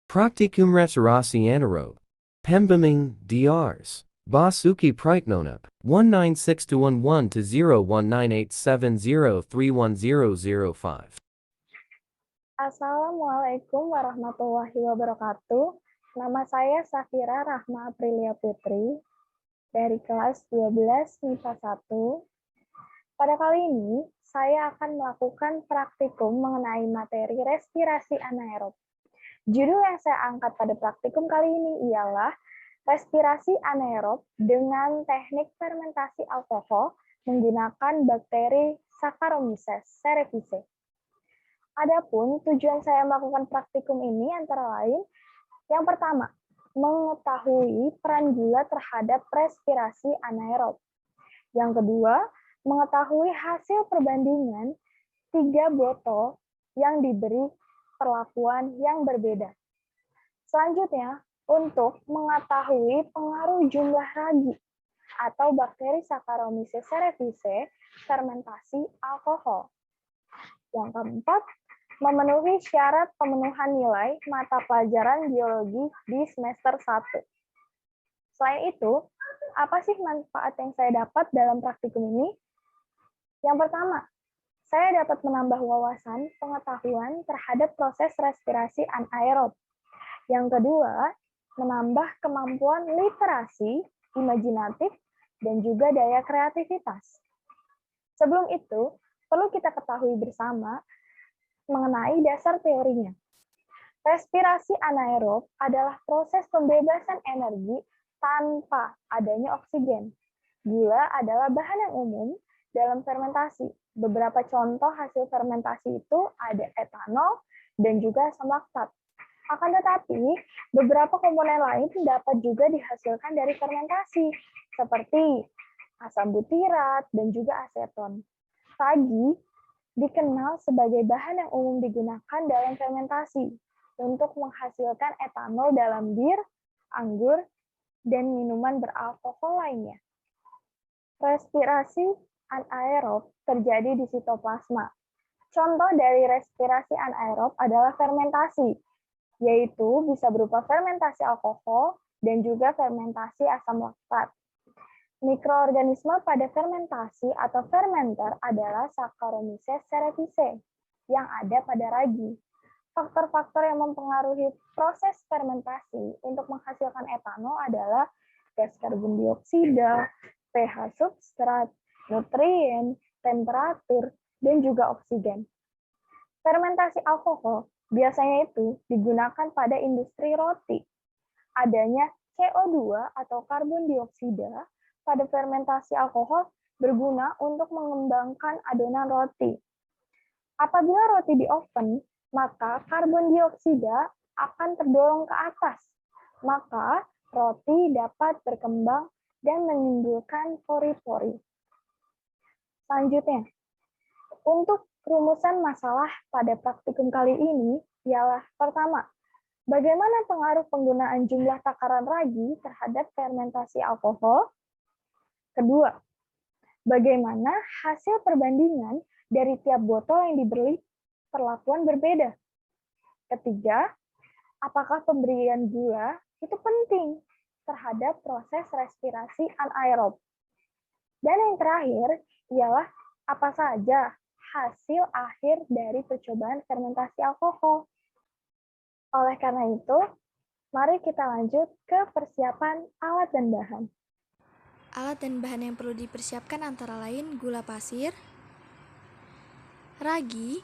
Praktikum Restorasi Anaerob. Pembeming, Drs. Basuki Praitnonap, 196-11 to 019870310005. Assalamualaikum warahmatullahi wabarakatuh. Nama saya Safira Rahma Aprilia Putri dari kelas 12 MIPA 1. Pada kali ini, saya akan melakukan praktikum mengenai materi respirasi anaerob. Judul yang saya angkat pada praktikum kali ini ialah respirasi anaerob dengan teknik fermentasi alkohol menggunakan bakteri Saccharomyces cerevisiae. Adapun tujuan saya melakukan praktikum ini antara lain, yang pertama, mengetahui peran gula terhadap respirasi anaerob. Yang kedua, mengetahui hasil perbandingan 3 botol yang diberi perlakuan yang berbeda. Selanjutnya, untuk mengetahui pengaruh jumlah ragi atau bakteri Saccharomyces cerevisiae fermentasi alkohol. Yang keempat, memenuhi syarat pemenuhan nilai mata pelajaran biologi di semester 1. Selain itu, apa sih manfaat yang saya dapat dalam praktikum ini? Yang pertama, saya dapat menambah wawasan pengetahuan terhadap proses respirasi anaerob. Yang kedua, menambah kemampuan literasi, imajinatif, dan juga daya kreativitas. Sebelum itu, perlu kita ketahui bersama mengenai dasar teorinya. Respirasi anaerob adalah proses pembebasan energi tanpa adanya oksigen. Gula adalah bahan yang umum dalam fermentasi. Beberapa contoh hasil fermentasi itu ada etanol dan juga asam laktat. Akan tetapi, beberapa komponen lain dapat juga dihasilkan dari fermentasi, seperti asam butirat dan juga aseton. Ragi dikenal sebagai bahan yang umum digunakan dalam fermentasi untuk menghasilkan etanol dalam bir, anggur, dan minuman beralkohol lainnya. Respirasi anaerob terjadi di sitoplasma. Contoh dari respirasi anaerob adalah fermentasi, yaitu bisa berupa fermentasi alkohol dan juga fermentasi asam laktat. Mikroorganisme pada fermentasi atau fermenter adalah Saccharomyces cerevisiae yang ada pada ragi. Faktor-faktor yang mempengaruhi proses fermentasi untuk menghasilkan etanol adalah gas karbon dioksida, pH substrat, nutrien, temperatur, dan juga oksigen. Fermentasi alkohol biasanya itu digunakan pada industri roti. Adanya CO2 atau karbon dioksida pada fermentasi alkohol berguna untuk mengembangkan adonan roti. Apabila roti di oven, maka karbon dioksida akan terdorong ke atas. Maka roti dapat berkembang dan menimbulkan pori-pori. Selanjutnya, untuk rumusan masalah pada praktikum kali ini ialah pertama, bagaimana pengaruh penggunaan jumlah takaran ragi terhadap fermentasi alkohol? Kedua, bagaimana hasil perbandingan dari tiap botol yang diberi perlakuan berbeda? Ketiga, apakah pemberian gula itu penting terhadap proses respirasi anaerob? Dan yang terakhir ialah apa saja hasil akhir dari percobaan fermentasi alkohol. Oleh karena itu, mari kita lanjut ke persiapan alat dan bahan. Alat dan bahan yang perlu dipersiapkan antara lain gula pasir, ragi,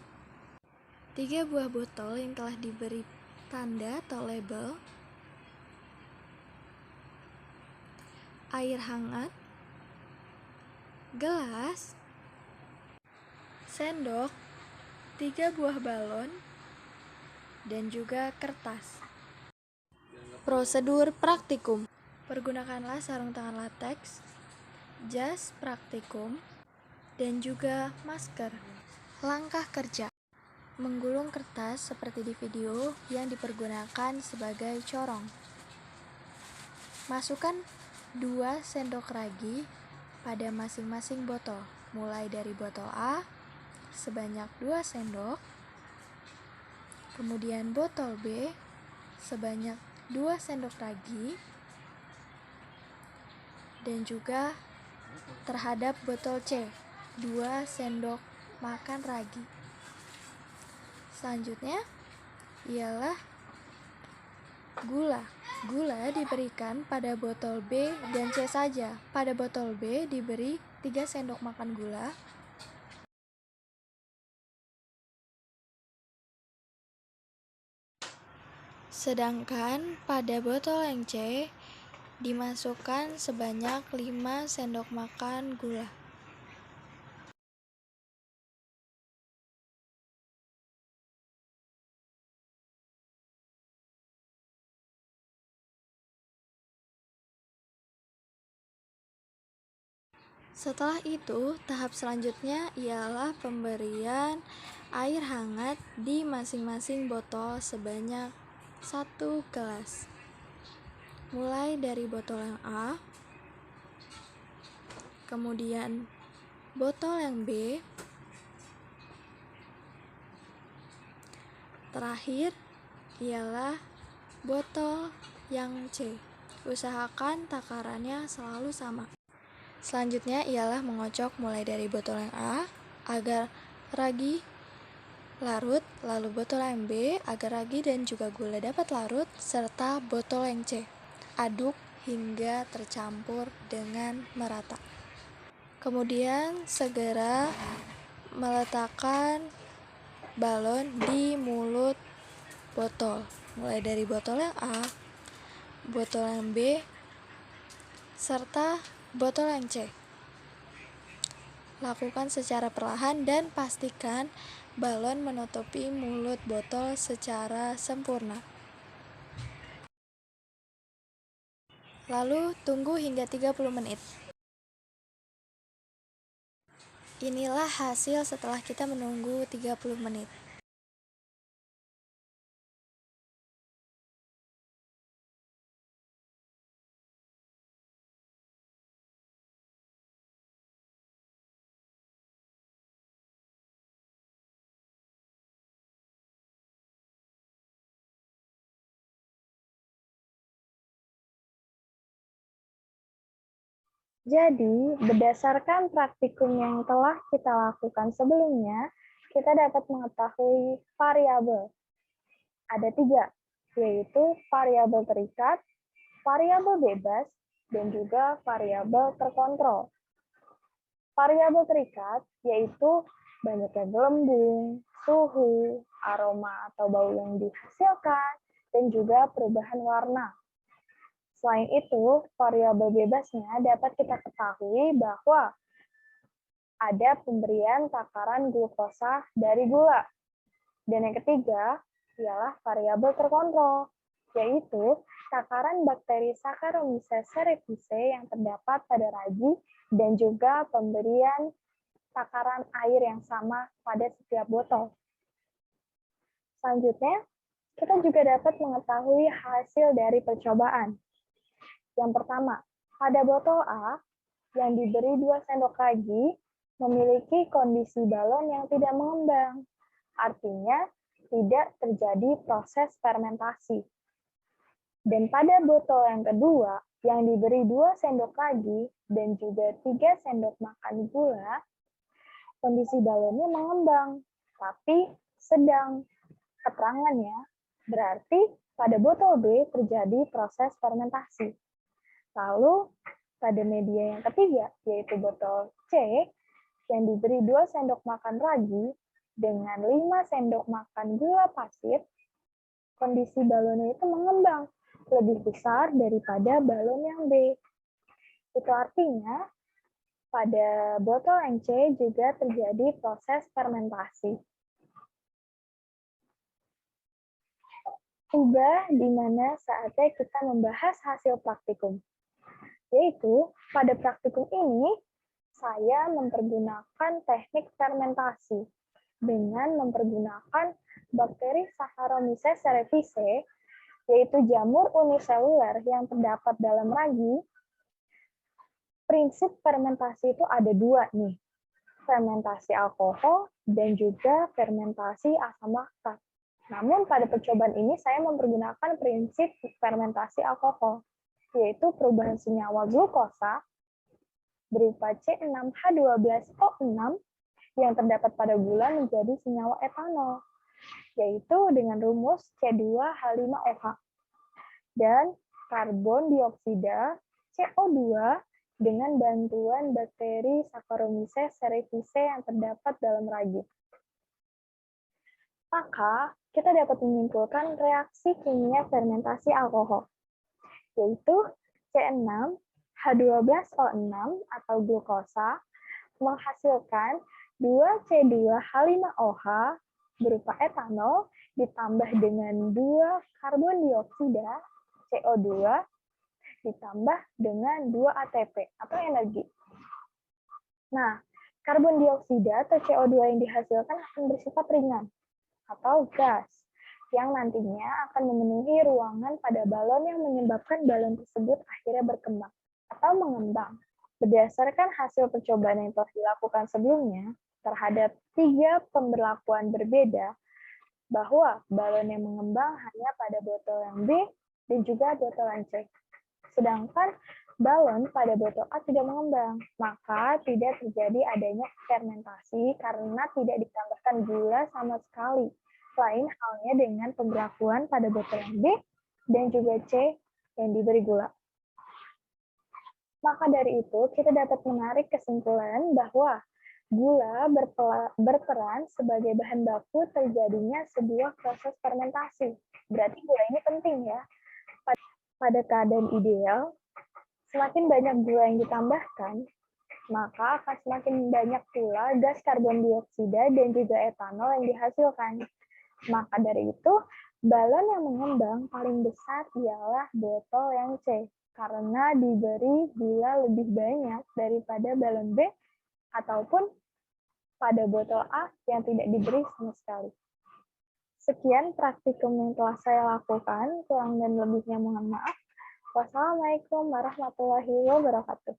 3 buah botol yang telah diberi tanda atau label, air hangat, gelas, sendok, 3 buah balon, dan juga kertas. Prosedur praktikum. Pergunakanlah sarung tangan lateks, jas praktikum, dan juga masker. Langkah kerja. Menggulung kertas seperti di video yang dipergunakan sebagai corong. Masukkan 2 sendok ragi pada masing-masing botol, mulai dari botol A sebanyak 2 sendok, kemudian botol B sebanyak 2 sendok ragi, dan juga terhadap botol C, 2 sendok makan ragi. Selanjutnya ialah gula. Gula diberikan pada botol B dan C saja. Pada botol B diberi 3 sendok makan gula. Sedangkan pada botol yang C dimasukkan sebanyak 5 sendok makan gula. Setelah itu, tahap selanjutnya ialah pemberian air hangat di masing-masing botol sebanyak 1 gelas. Mulai dari botol yang A, kemudian botol yang B, terakhir ialah botol yang C. Usahakan takarannya selalu sama. Selanjutnya ialah mengocok mulai dari botol yang A agar ragi larut, lalu botol yang B agar ragi dan juga gula dapat larut, serta botol yang C. Aduk hingga tercampur dengan merata. Kemudian segera meletakkan balon di mulut botol, mulai dari botol yang A, botol yang B, serta botol yang C. Lakukan secara perlahan dan pastikan balon menutupi mulut botol secara sempurna. Lalu tunggu hingga 30 menit. Inilah hasil setelah kita menunggu 30 menit. Jadi, berdasarkan praktikum yang telah kita lakukan sebelumnya, kita dapat mengetahui variabel. Ada 3, yaitu variabel terikat, variabel bebas, dan juga variabel terkontrol. Variabel terikat yaitu banyaknya gelembung, suhu, aroma atau bau yang dihasilkan, dan juga perubahan warna. Selain itu, variabel bebasnya dapat kita ketahui bahwa ada pemberian takaran glukosa dari gula. Dan yang ketiga ialah variabel terkontrol, yaitu takaran bakteri Saccharomyces cerevisiae yang terdapat pada ragi dan juga pemberian takaran air yang sama pada setiap botol. Selanjutnya, kita juga dapat mengetahui hasil dari percobaan. Yang pertama, pada botol A yang diberi 2 sendok ragi memiliki kondisi balon yang tidak mengembang. Artinya, tidak terjadi proses fermentasi. Dan pada botol yang kedua yang diberi 2 sendok ragi dan juga 3 sendok makan gula, kondisi balonnya mengembang, tapi sedang. Keterangannya berarti pada botol B terjadi proses fermentasi. Lalu, pada media yang ketiga, yaitu botol C, yang diberi 2 sendok makan ragi dengan 5 sendok makan gula pasir, kondisi balonnya itu mengembang lebih besar daripada balon yang B. Itu artinya, pada botol yang C juga terjadi proses fermentasi. Tiba di mana saatnya kita membahas hasil praktikum. Yaitu, pada praktikum ini, saya mempergunakan teknik fermentasi dengan mempergunakan bakteri Saccharomyces cerevisiae, yaitu jamur uniseluler yang terdapat dalam ragi. Prinsip fermentasi itu ada 2 nih, fermentasi alkohol dan juga fermentasi asam laktat. Namun pada percobaan ini saya mempergunakan prinsip fermentasi alkohol, yaitu perubahan senyawa glukosa berupa C6H12O6 yang terdapat pada gula menjadi senyawa etanol, yaitu dengan rumus C2H5OH, dan karbon dioksida CO2 dengan bantuan bakteri Saccharomyces cerevisiae yang terdapat dalam ragi. Maka, kita dapat menyimpulkan reaksi kimia fermentasi alkohol, yaitu C6H12O6 atau glukosa menghasilkan 2C2H5OH berupa etanol ditambah dengan 2 karbon dioksida CO2 ditambah dengan 2 ATP atau energi. Nah, karbon dioksida atau CO2 yang dihasilkan akan bersifat ringan atau gas yang nantinya akan memenuhi ruangan pada balon yang menyebabkan balon tersebut akhirnya berkembang atau mengembang. Berdasarkan hasil percobaan yang telah dilakukan sebelumnya terhadap 3 pemberlakuan berbeda, bahwa balon yang mengembang hanya pada botol yang B dan juga botol yang C. Sedangkan balon pada botol A tidak mengembang, maka tidak terjadi adanya fermentasi karena tidak ditambahkan gula sama sekali. Lain halnya dengan pemberlakuan pada botol yang B dan juga C yang diberi gula. Maka dari itu, kita dapat menarik kesimpulan bahwa gula berperan sebagai bahan baku terjadinya sebuah proses fermentasi. Berarti gula ini penting ya. Pada keadaan ideal, semakin banyak gula yang ditambahkan, maka akan semakin banyak pula gas karbon dioksida dan juga etanol yang dihasilkan. Maka dari itu, balon yang mengembang paling besar ialah botol yang C, karena diberi gula lebih banyak daripada balon B ataupun pada botol A yang tidak diberi sama sekali. Sekian praktikum yang telah saya lakukan, kurang dan lebihnya mohon maaf. Wassalamualaikum warahmatullahi wabarakatuh.